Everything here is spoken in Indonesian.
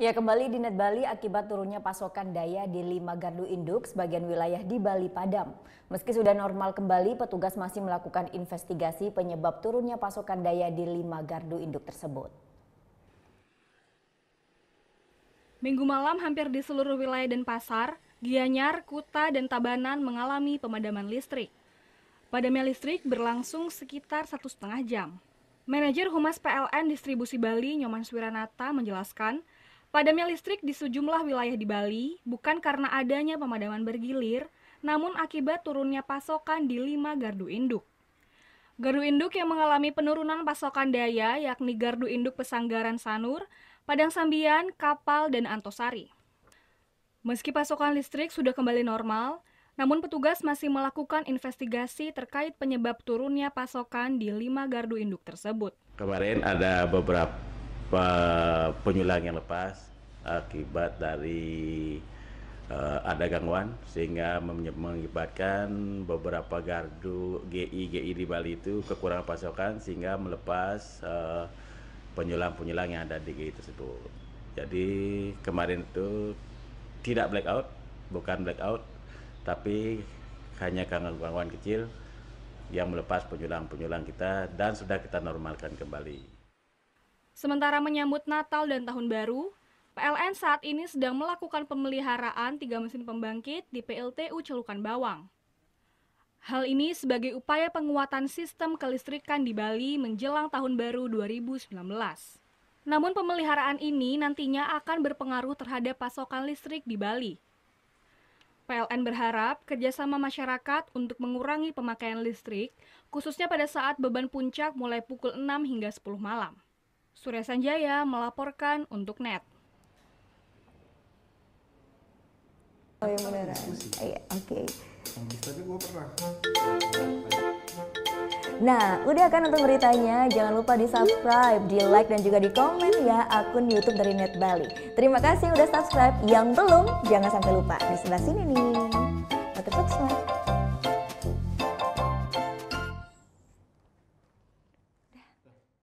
Ya, kembali di Net Bali akibat turunnya pasokan daya di 5 gardu induk sebagian wilayah di Bali padam. Meski sudah normal kembali, petugas masih melakukan investigasi penyebab turunnya pasokan daya di 5 gardu induk tersebut. Minggu malam hampir di seluruh wilayah Denpasar, Gianyar, Kuta, dan Tabanan mengalami pemadaman listrik. Padamnya listrik berlangsung sekitar 1,5 jam. Manajer Humas PLN Distribusi Bali, Nyoman Swiranata, menjelaskan, padamnya listrik di sejumlah wilayah di Bali bukan karena adanya pemadaman bergilir, namun akibat turunnya pasokan di 5 gardu induk. Gardu induk yang mengalami penurunan pasokan daya yakni Gardu Induk Pesanggaran Sanur, Padang Sambian, Kapal, dan Antosari. Meski pasokan listrik sudah kembali normal, namun petugas masih melakukan investigasi terkait penyebab turunnya pasokan di 5 gardu induk tersebut. Kemarin ada beberapa penyulang yang lepas akibat dari ada gangguan sehingga mengakibatkan beberapa gardu GI di Bali itu kekurangan pasokan sehingga melepas penyulang yang ada di GI tersebut. Jadi kemarin itu tidak bukan blackout, tapi hanya gangguan kecil yang melepas penyulang kita dan sudah kita normalkan kembali. Sementara menyambut Natal dan Tahun Baru, PLN saat ini sedang melakukan pemeliharaan 3 mesin pembangkit di PLTU Celukan Bawang. Hal ini sebagai upaya penguatan sistem kelistrikan di Bali menjelang Tahun Baru 2019. Namun pemeliharaan ini nantinya akan berpengaruh terhadap pasokan listrik di Bali. PLN berharap kerjasama masyarakat untuk mengurangi pemakaian listrik, khususnya pada saat beban puncak mulai pukul 6 hingga 10 malam. Surya Sanjaya melaporkan untuk NET. Oh iya beneran. Iya, oke. Tapi gue pernah. Nah, udah kan untuk beritanya? Jangan lupa di-subscribe, di-like, dan juga di-komen ya akun YouTube dari Net Bali. Terima kasih udah subscribe. Yang belum, jangan sampai lupa. Di sebelah sini nih.